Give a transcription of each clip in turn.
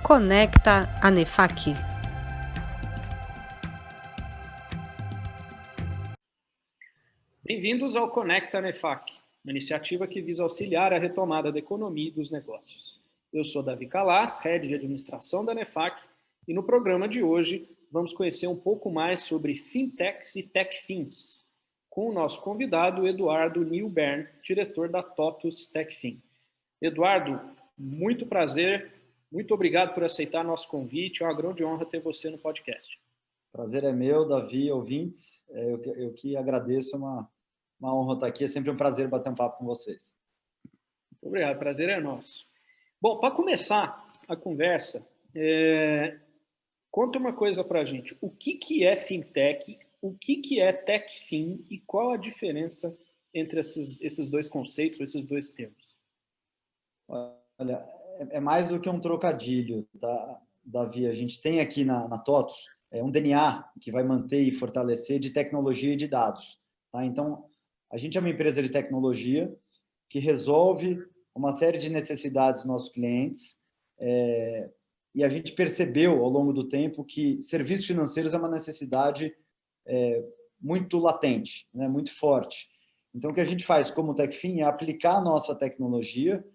Conecta ANEFAC. Bem-vindos ao Conecta ANEFAC, uma iniciativa que visa auxiliar a retomada da economia e dos negócios. Eu sou Davi Calas, Head de Administração da ANEFAC, e no programa de hoje vamos conhecer um pouco mais sobre Fintechs e TechFins, com o nosso convidado Eduardo Nilbern, diretor da TOTUS TechFin. Eduardo, muito prazer, muito obrigado por aceitar nosso convite, é uma grande honra ter você no podcast. Prazer é meu, Davi, ouvintes. Eu que agradeço, uma honra estar aqui. É sempre um prazer bater um papo com vocês. Muito obrigado, prazer é nosso. Bom, para começar a conversa, conta uma coisa para a gente. O que é fintech, o que é techfin e qual a diferença entre esses dois conceitos, esses dois termos? Olha, é mais do que um trocadilho, tá, Davi? A gente tem aqui na TOTUS um DNA que vai manter e fortalecer de tecnologia e de dados. Tá? Então, a gente é uma empresa de tecnologia que resolve uma série de necessidades dos nossos clientes e a gente percebeu ao longo do tempo que serviços financeiros é uma necessidade muito latente, né? Muito forte. Então, o que a gente faz como TechFin é aplicar a nossa tecnologia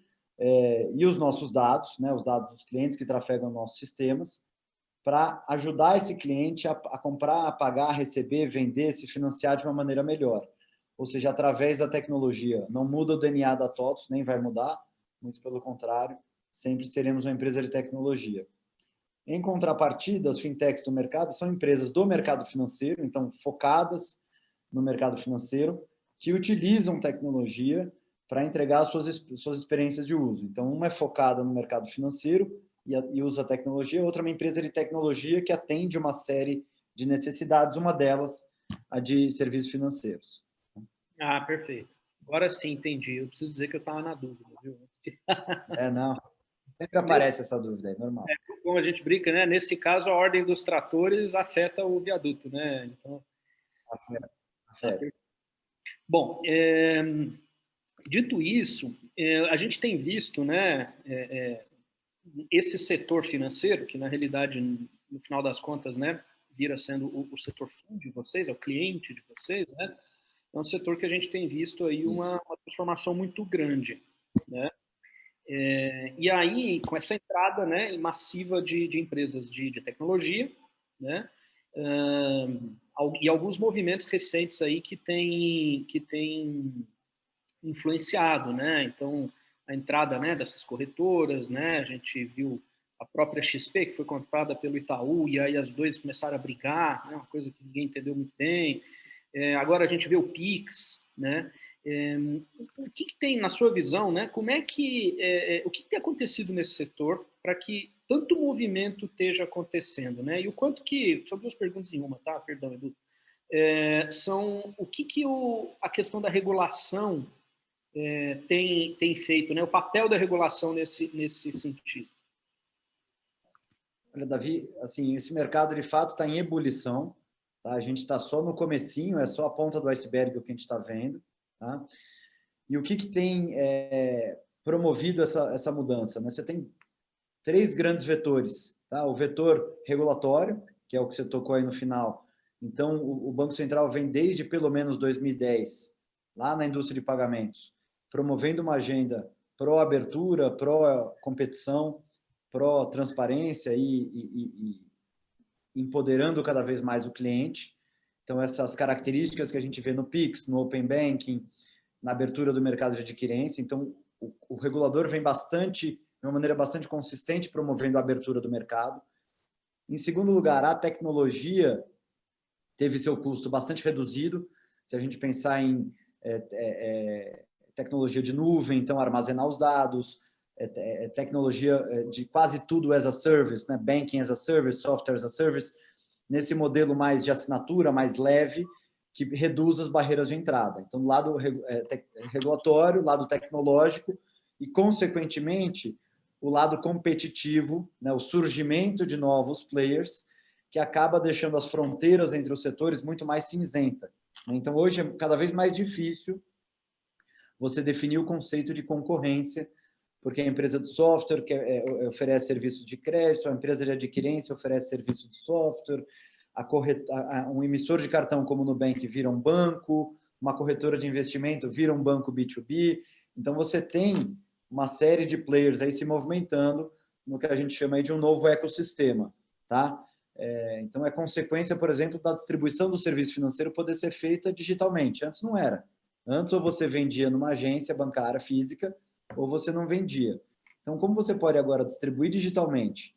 e os nossos dados, né? Os dados dos clientes que trafegam nossos sistemas, para ajudar esse cliente a comprar, a pagar, a receber, vender, se financiar de uma maneira melhor. Ou seja, através da tecnologia. Não muda o DNA da TOTUS, nem vai mudar, muito pelo contrário, sempre seremos uma empresa de tecnologia. Em contrapartida, as fintechs do mercado são empresas do mercado financeiro, então focadas no mercado financeiro, que utilizam tecnologia para entregar suas experiências de uso. Então, uma é focada no mercado financeiro e usa tecnologia, outra é uma empresa de tecnologia que atende uma série de necessidades, uma delas a de serviços financeiros. Ah, perfeito. Agora sim, entendi. Eu preciso dizer que eu estava na dúvida, viu? Não. Sempre aparece essa dúvida, é normal. Como a gente brinca, né? Nesse caso, a ordem dos tratores afeta o viaduto, né? Então, afeta. Bom, dito isso, a gente tem visto, né, esse setor financeiro, que na realidade, no final das contas, né, vira sendo o setor fundo de vocês, é o cliente de vocês, né? É um setor que a gente tem visto aí uma transformação muito grande, né? E aí, com essa entrada, né, massiva de empresas de tecnologia, né, e alguns movimentos recentes aí que tem influenciado, né? Então, a entrada, né, dessas corretoras, né, a gente viu a própria XP, que foi comprada pelo Itaú, e aí as duas começaram a brigar, né, uma coisa que ninguém entendeu muito bem. Agora a gente vê o Pix, né? O que tem, na sua visão, né? Como é que o que tem acontecido nesse setor para que tanto movimento esteja acontecendo, né? E o quanto que, são duas perguntas em uma, tá? Perdão, Edu. São o que a questão da regulação tem feito, né? O papel da regulação nesse sentido. Olha, Davi, assim, esse mercado de fato está em ebulição. Tá? A gente está só no comecinho, é só a ponta do iceberg o que a gente está vendo. Tá? E o que tem promovido essa mudança? Né? Você tem três grandes vetores. Tá? O vetor regulatório, que é o que você tocou aí no final. Então, o Banco Central vem desde pelo menos 2010, lá na indústria de pagamentos, promovendo uma agenda pró-abertura, pró-competição, pró-transparência e empoderando cada vez mais o cliente. Então, essas características que a gente vê no Pix, no Open Banking, na abertura do mercado de adquirência. Então, o regulador vem de uma maneira bastante consistente, promovendo a abertura do mercado. Em segundo lugar, a tecnologia teve seu custo bastante reduzido. Se a gente pensar em tecnologia de nuvem, então armazenar os dados, tecnologia de quase tudo as a service, né? Banking as a service, software as a service, nesse modelo mais de assinatura, mais leve, que reduz as barreiras de entrada. Então, do lado regulatório, lado tecnológico e, consequentemente, o lado competitivo, né? O surgimento de novos players, que acaba deixando as fronteiras entre os setores muito mais cinzenta. Então, hoje é cada vez mais difícil você definir o conceito de concorrência porque a empresa de software que oferece serviços de crédito, a empresa de adquirência oferece serviço de software, um emissor de cartão como o Nubank vira um banco, uma corretora de investimento vira um banco B2B. Então, você tem uma série de players aí se movimentando no que a gente chama aí de um novo ecossistema, tá? Então, é consequência, por exemplo, da distribuição do serviço financeiro poder ser feita digitalmente. Antes não era. Antes, ou você vendia numa agência bancária física, ou você não vendia. Então, como você pode agora distribuir digitalmente?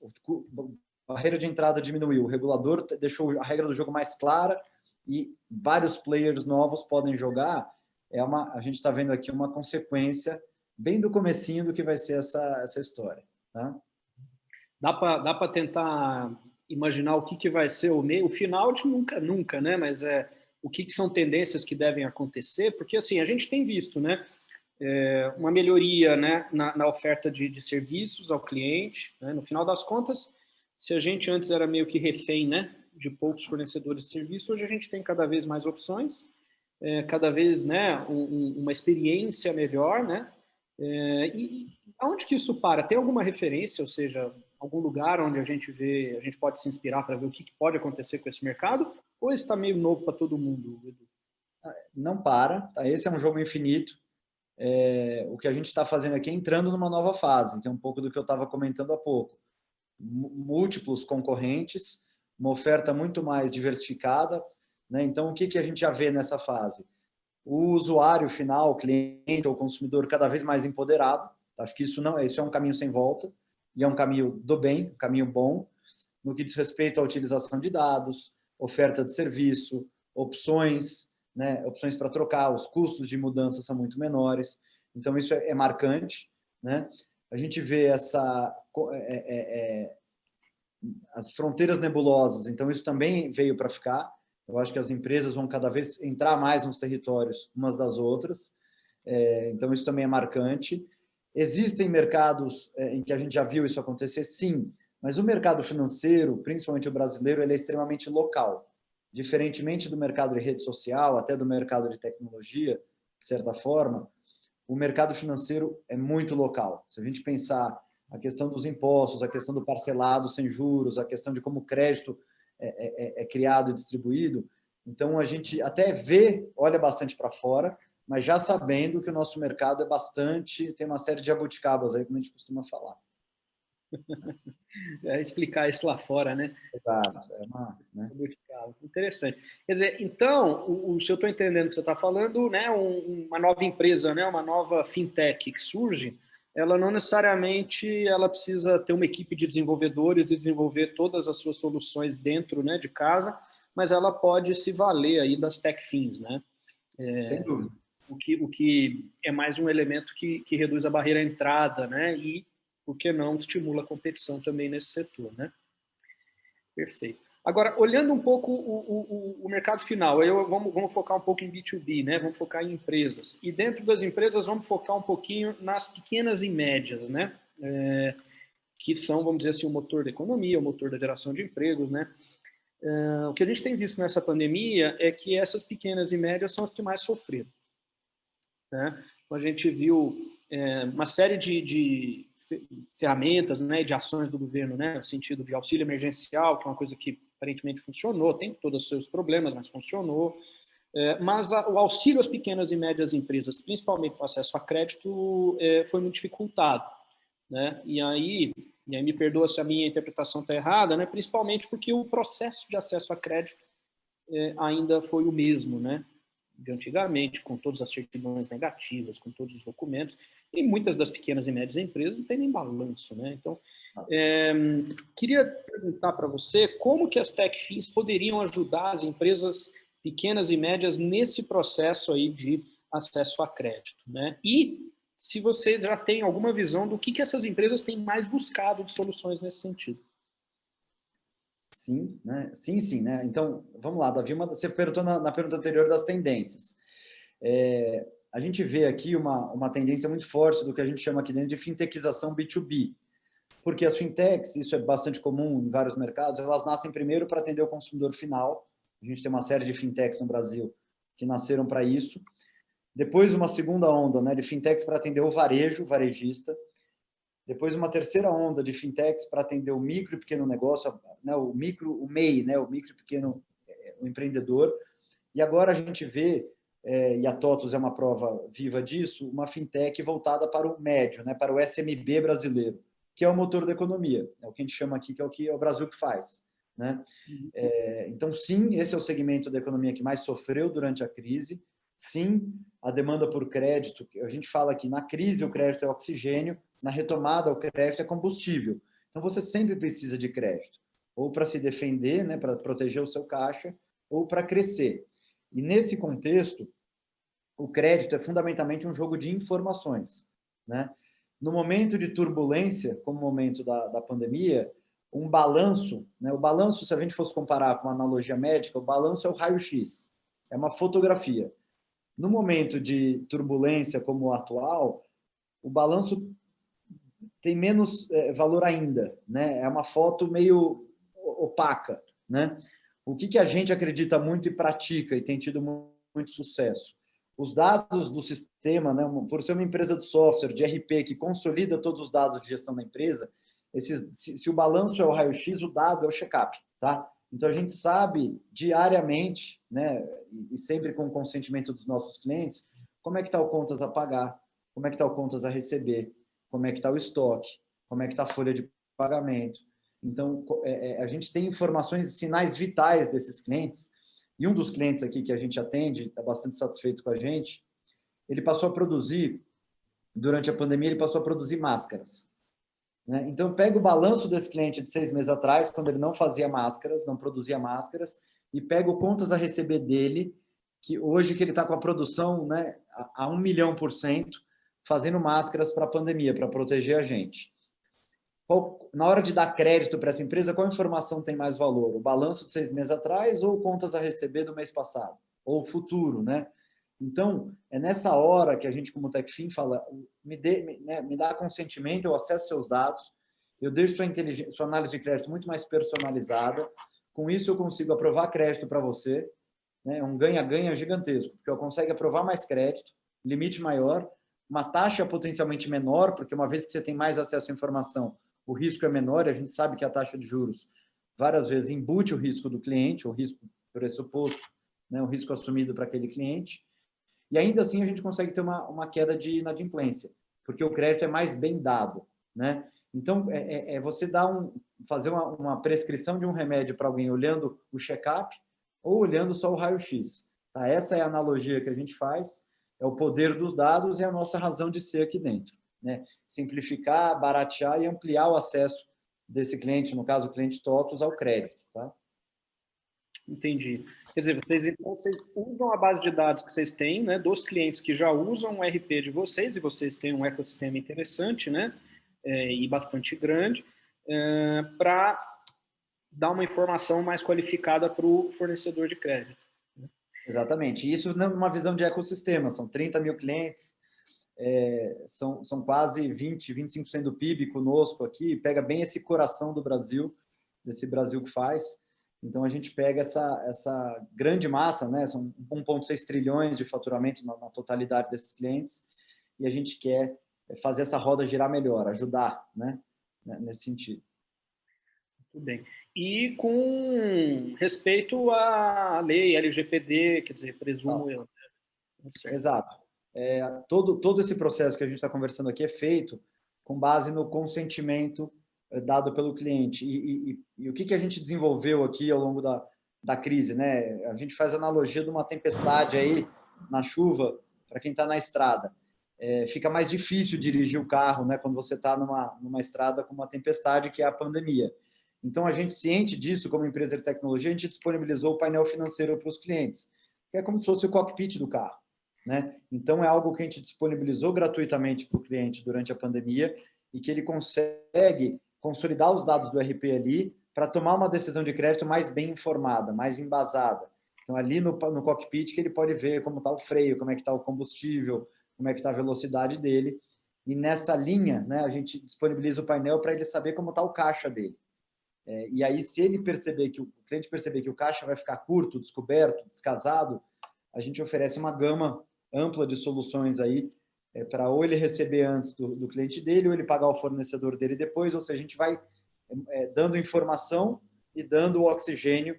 A barreira de entrada diminuiu, o regulador deixou a regra do jogo mais clara e vários players novos podem jogar. A gente está vendo aqui uma consequência bem do comecinho do que vai ser essa história. Tá? Dá para tentar imaginar o que vai ser o meio, o final de nunca, né? Mas o que são tendências que devem acontecer, porque assim, a gente tem visto, né? Uma melhoria, né, na oferta de serviços ao cliente, né? No final das contas, se a gente antes era meio que refém, né, de poucos fornecedores de serviço, hoje a gente tem cada vez mais opções, cada vez, né, uma experiência melhor, né? E aonde que isso para? Tem alguma referência, ou seja, algum lugar onde a gente pode se inspirar para ver o que pode acontecer com esse mercado? Ou está meio novo para todo mundo, Edu? Não para, tá? Esse é um jogo infinito. O que a gente está fazendo aqui é entrando numa nova fase, que é um pouco do que eu estava comentando há pouco. Múltiplos concorrentes, uma oferta muito mais diversificada, né? Então, o que a gente já vê nessa fase? O usuário final, o cliente ou consumidor cada vez mais empoderado. Acho que isso é um caminho sem volta e é um caminho do bem, um caminho bom, no que diz respeito à utilização de dados, oferta de serviço, opções, né? Opções para trocar, os custos de mudança são muito menores. Então, isso é marcante, né? A gente vê as fronteiras nebulosas, então isso também veio para ficar. Eu acho que as empresas vão cada vez entrar mais nos territórios umas das outras, então isso também é marcante. Existem mercados em que a gente já viu isso acontecer, sim, mas o mercado financeiro, principalmente o brasileiro, ele é extremamente local. Diferentemente do mercado de rede social, até do mercado de tecnologia, de certa forma, o mercado financeiro é muito local. Se a gente pensar a questão dos impostos, a questão do parcelado sem juros, a questão de como o crédito é criado e distribuído, então a gente até olha bastante para fora, mas já sabendo que o nosso mercado tem uma série de jabuticabas aí, como a gente costuma falar. Explicar isso lá fora, né? Exato. Né? Interessante. Quer dizer, então, se eu estou entendendo o que você está falando, né, uma nova empresa, né, uma nova fintech que surge, ela não necessariamente ela precisa ter uma equipe de desenvolvedores e desenvolver todas as suas soluções dentro, né, de casa, mas ela pode se valer aí das TechFins, né? Sem dúvida. O que é mais um elemento que reduz a barreira à entrada, né? E, por que não, estimula a competição também nesse setor, né? Perfeito. Agora, olhando um pouco o mercado final, vamos focar um pouco em B2B, né? Vamos focar em empresas. E dentro das empresas, vamos focar um pouquinho nas pequenas e médias, né? Que são, vamos dizer assim, o motor da economia, o motor da geração de empregos, né? O que a gente tem visto nessa pandemia é que essas pequenas e médias são as que mais sofreram, né? Então, a gente viu uma série de ferramentas, né, de ações do governo, né, no sentido de auxílio emergencial, que é uma coisa que aparentemente funcionou, tem todos os seus problemas, mas funcionou. Mas o auxílio às pequenas e médias empresas, principalmente o acesso a crédito, foi muito dificultado, né? E aí me perdoa se a minha interpretação está errada, né? Principalmente porque o processo de acesso a crédito ainda foi o mesmo, né, de antigamente, com todas as certidões negativas, com todos os documentos, e muitas das pequenas e médias empresas não têm nem balanço, né? Então, queria perguntar para você como que as TechFins poderiam ajudar as empresas pequenas e médias nesse processo aí de acesso a crédito, né? E se você já tem alguma visão do que essas empresas têm mais buscado de soluções nesse sentido. Sim, né? Sim, né? Então, vamos lá, Davi, você perguntou na pergunta anterior das tendências. A gente vê aqui uma tendência muito forte do que a gente chama aqui dentro de fintechização B2B, porque as fintechs, isso é bastante comum em vários mercados, elas nascem primeiro para atender o consumidor final. A gente tem uma série de fintechs no Brasil que nasceram para isso, Depois uma segunda onda, né, de fintechs para atender o varejo, o varejista. Depois uma terceira onda de fintechs para atender o micro e pequeno negócio, né, o MEI, né, o micro e pequeno o empreendedor. E agora a gente vê, e a TOTUS é uma prova viva disso, uma fintech voltada para o médio, né, para o SMB brasileiro, que é o motor da economia. É o que a gente chama aqui, que é o Brasil que faz. Né? Então, sim, esse é o segmento da economia que mais sofreu durante a crise. Sim, a demanda por crédito, a gente fala que na crise o crédito é oxigênio, na retomada o crédito é combustível. Então, você sempre precisa de crédito, ou para se defender, né, para proteger o seu caixa, ou para crescer. E nesse contexto, o crédito é fundamentalmente um jogo de informações. Né? No momento de turbulência, como o momento da pandemia, um balanço, né? O balanço, se a gente fosse comparar com uma analogia médica, o balanço é o raio-x, é uma fotografia. No momento de turbulência como o atual, o balanço tem menos valor ainda, né? É uma foto meio opaca, né? O que a gente acredita muito e pratica e tem tido muito sucesso? Os dados do sistema, né, por ser uma empresa de software, de RP, que consolida todos os dados de gestão da empresa, se o balanço é o raio-x, o dado é o check-up. Tá? Então, a gente sabe diariamente, né, e sempre com o consentimento dos nossos clientes, como é que está o contas a pagar, como é que está o contas a receber, como é que está o estoque, como é que está a folha de pagamento. Então, a gente tem informações e sinais vitais desses clientes. E um dos clientes aqui que a gente atende, está bastante satisfeito com a gente, ele passou a produzir, durante a pandemia, ele passou a produzir máscaras. Né? Então, pega o balanço desse cliente de 6 meses atrás, quando ele não fazia máscaras, não produzia máscaras, e pega o contas a receber dele, que hoje que ele está com a produção, né, a 1.000.000%, fazendo máscaras para a pandemia, para proteger a gente. Na hora de dar crédito para essa empresa, qual informação tem mais valor? O balanço de 6 meses atrás ou contas a receber do mês passado? Ou o futuro, né? Então, é nessa hora que a gente, como Techfin, fala, me dá consentimento, eu acesso seus dados, eu deixo sua análise de crédito muito mais personalizada, com isso eu consigo aprovar crédito para você, né? Um ganha-ganha gigantesco, porque eu consigo aprovar mais crédito, limite maior, uma taxa potencialmente menor, porque uma vez que você tem mais acesso à informação, o risco é menor, e a gente sabe que a taxa de juros várias vezes embute o risco do cliente, o risco pressuposto, né, o risco assumido para aquele cliente, e ainda assim a gente consegue ter uma queda de inadimplência, porque o crédito é mais bem dado. Né? Então, você fazer uma prescrição de um remédio para alguém olhando o check-up ou olhando só o raio-x. Tá? Essa é a analogia que a gente faz, é o poder dos dados e a nossa razão de ser aqui dentro. Né? Simplificar, baratear e ampliar o acesso desse cliente, no caso o cliente TOTUS, ao crédito. Tá? Entendi. Quer dizer, vocês usam a base de dados que vocês têm, né, dos clientes que já usam o RP de vocês, e vocês têm um ecossistema interessante, né, e bastante grande, para dar uma informação mais qualificada para o fornecedor de crédito. Exatamente. Isso numa visão de ecossistema, são 30 mil clientes, são quase 25% do PIB conosco aqui, pega bem esse coração do Brasil, desse Brasil que faz. Então, a gente pega essa grande massa, né? São 1,6 trilhões de faturamento na totalidade desses clientes, e a gente quer fazer essa roda girar melhor, ajudar, né? Nesse sentido. Muito bem. E com respeito à lei LGPD, quer dizer, presumo eu. Né? Exato. Todo esse processo que a gente está conversando aqui é feito com base no consentimento dado pelo cliente. E o que a gente desenvolveu aqui ao longo da crise, né? A gente faz analogia de uma tempestade aí na chuva, para quem está na estrada. Fica mais difícil dirigir o carro, né? Quando você está numa estrada com uma tempestade, que é a pandemia. Então, a gente, ciente disso, como empresa de tecnologia, a gente disponibilizou o painel financeiro para os clientes, que é como se fosse o cockpit do carro. Né? Então, é algo que a gente disponibilizou gratuitamente para o cliente durante a pandemia e que ele consegue consolidar os dados do RP ali para tomar uma decisão de crédito mais bem informada, mais embasada. Então, ali no cockpit que ele pode ver como está o freio, como é que está o combustível, como é que está a velocidade dele. E nessa linha, né, a gente disponibiliza o painel para ele saber como está o caixa dele. E aí, se ele perceber que o cliente perceber que o caixa vai ficar curto, descoberto, descasado, a gente oferece uma gama ampla de soluções aí para ou ele receber antes do cliente dele, ou ele pagar o fornecedor dele depois, ou seja, a gente vai dando informação e dando o oxigênio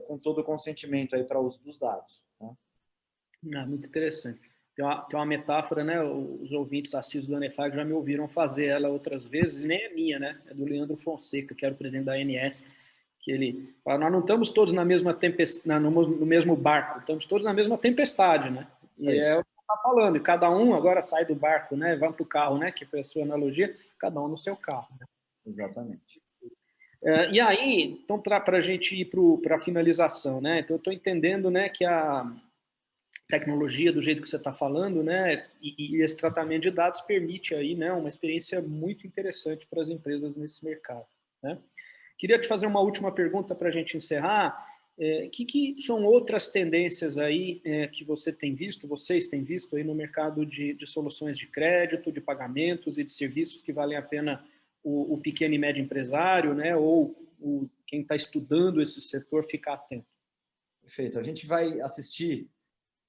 com todo o consentimento aí para uso dos dados. Tá? Muito interessante. Tem uma metáfora, né? Os ouvintes assíduos do ANEFAC já me ouviram fazer ela outras vezes, e nem é minha, né? É do Leandro Fonseca, que era o presidente da ANS, que ele fala, nós não estamos todos na mesma tempestade, no mesmo barco, estamos todos na mesma tempestade, né? E é o que está falando, e cada um agora sai do barco, né? Vai para o carro, né? Que foi a sua analogia, cada um no seu carro. Né? Exatamente. E aí, então, para a gente ir para a finalização, né? Então, eu estou entendendo, né, que a tecnologia, do jeito que você está falando, né, e esse tratamento de dados permite aí, né, uma experiência muito interessante para as empresas nesse mercado. Né? Queria te fazer uma última pergunta para a gente encerrar. Que são outras tendências aí que vocês têm visto aí no mercado de soluções de crédito, de pagamentos e de serviços que valem a pena o pequeno e médio empresário, né, ou quem está estudando esse setor ficar atento? Perfeito. A gente vai assistir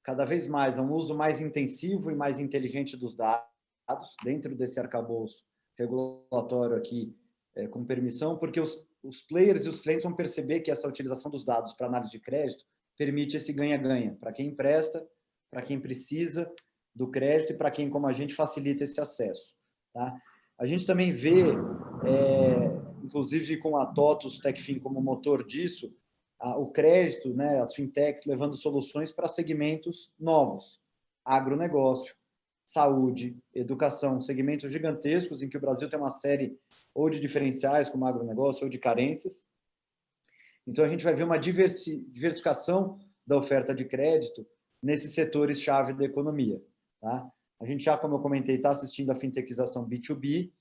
cada vez mais a um uso mais intensivo e mais inteligente dos dados dentro desse arcabouço regulatório aqui com permissão, porque os players e os clientes vão perceber que essa utilização dos dados para análise de crédito permite esse ganha-ganha para quem empresta, para quem precisa do crédito e para quem, como a gente, facilita esse acesso. Tá? A gente também vê, inclusive com a TOTVS Techfin como motor disso, o crédito, né, as fintechs levando soluções para segmentos novos, agronegócio, saúde, educação, segmentos gigantescos em que o Brasil tem uma série ou de diferenciais como agronegócio ou de carências. Então a gente vai ver uma diversificação da oferta de crédito nesses setores-chave da economia. Tá? A gente já, como eu comentei, está assistindo a fintechização B2B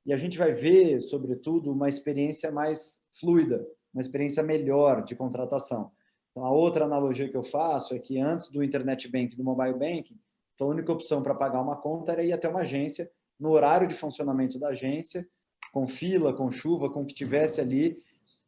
e a gente vai ver, sobretudo, uma experiência mais fluida, uma experiência melhor de contratação. Então, a outra analogia que eu faço é que antes do Internet Banking, do Mobile Banking, a única opção para pagar uma conta era ir até uma agência, no horário de funcionamento da agência, com fila, com chuva, com o que tivesse ali.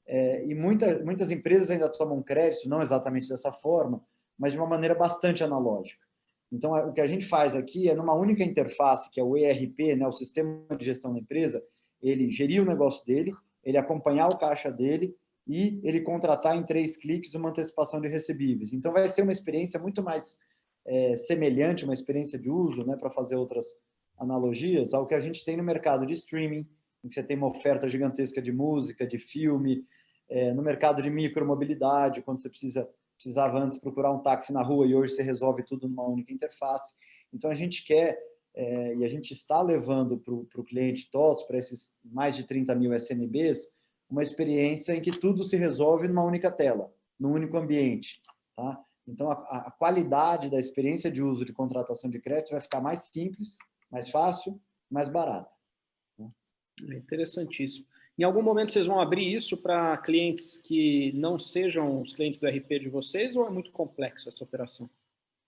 E muitas empresas ainda tomam crédito, não exatamente dessa forma, mas de uma maneira bastante analógica. Então, o que a gente faz aqui é, numa única interface, que é o ERP, né, o Sistema de Gestão da Empresa, ele gerir o negócio dele, ele acompanhar o caixa dele e ele contratar em 3 cliques uma antecipação de recebíveis. Então, vai ser uma experiência muito mais semelhante, uma experiência de uso, né, para fazer outras analogias, ao que a gente tem no mercado de streaming, em que você tem uma oferta gigantesca de música, de filme, no mercado de micromobilidade, quando você precisava antes procurar um táxi na rua e hoje você resolve tudo numa única interface. Então, a gente quer e a gente está levando para o cliente TOTVS, para esses mais de 30 mil SMBs, uma experiência em que tudo se resolve numa única tela, num único ambiente. Tá? Então, a qualidade da experiência de uso de contratação de crédito vai ficar mais simples, mais fácil, mais barata. É interessantíssimo. Em algum momento vocês vão abrir isso para clientes que não sejam os clientes do RP de vocês ou é muito complexa essa operação?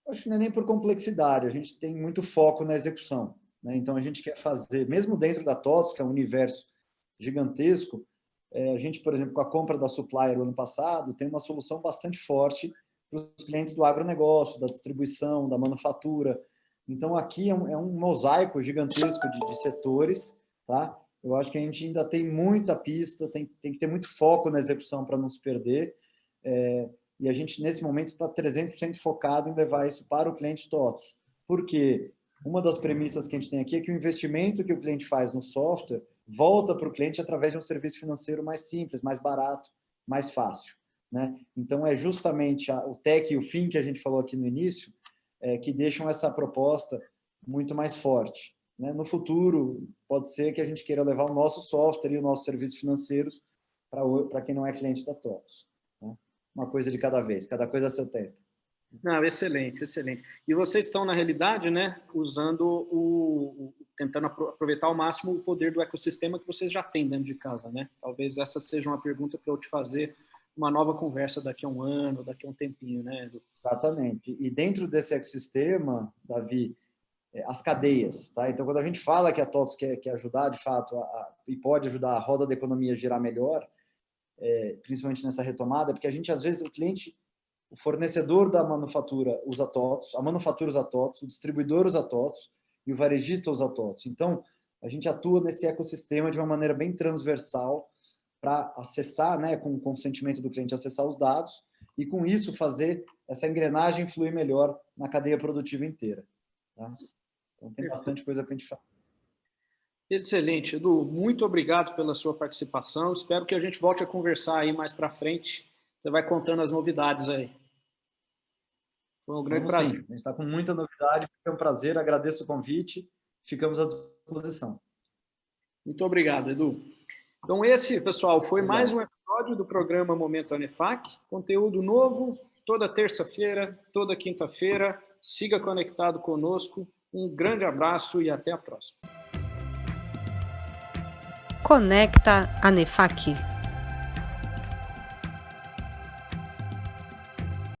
Acho que não é nem por complexidade, a gente tem muito foco na execução. Né? Então, a gente quer fazer, mesmo dentro da TOTVS, que é um universo gigantesco, a gente, por exemplo, com a compra da Supplier no ano passado, tem uma solução bastante forte para os clientes do agronegócio, da distribuição, da manufatura. Então, aqui é um mosaico gigantesco de setores. Tá? Eu acho que a gente ainda tem muita pista, tem que ter muito foco na execução para não se perder. E a gente, nesse momento, está 300% focado em levar isso para o cliente TOTVS. Por quê? Uma das premissas que a gente tem aqui é que o investimento que o cliente faz no software volta para o cliente através de um serviço financeiro mais simples, mais barato, mais fácil. Né? Então, é justamente o tech e o fim que a gente falou aqui no início que deixam essa proposta muito mais forte. Né? No futuro, pode ser que a gente queira levar o nosso software e os nossos serviços financeiros para quem não é cliente da TOTVS. Né? Uma coisa de cada vez, cada coisa a seu tempo. Não, excelente, excelente. E vocês estão, na realidade, né, tentando aproveitar ao máximo o poder do ecossistema que vocês já têm dentro de casa, né? Talvez essa seja uma pergunta para eu te fazer uma nova conversa daqui a um ano, daqui a um tempinho, né, Edu? Exatamente. E dentro desse ecossistema, Davi, as cadeias, tá? Então, quando a gente fala que a TOTVS quer ajudar, de fato, e pode ajudar a roda da economia a girar melhor, principalmente nessa retomada, porque a gente, às vezes, o cliente o fornecedor da manufatura usa TOTOS, a manufatura usa TOTOS, o distribuidor usa TOTOS e o varejista usa TOTOS. Então, a gente atua nesse ecossistema de uma maneira bem transversal para acessar, né, com o consentimento do cliente, acessar os dados e, com isso, fazer essa engrenagem fluir melhor na cadeia produtiva inteira. Tá? Então, tem bastante coisa para a gente fazer. Excelente, Edu. Muito obrigado pela sua participação. Espero que a gente volte a conversar aí mais para frente. Você vai contando as novidades aí. Foi um grande prazer. Sim. A gente está com muita novidade, foi um prazer, agradeço o convite, ficamos à disposição. Muito obrigado, Edu. Então esse, pessoal, foi mais um episódio do programa Momento ANEFAC. Conteúdo novo, toda terça-feira, toda quinta-feira. Siga conectado conosco. Um grande abraço e até a próxima. Conecta ANEFAC.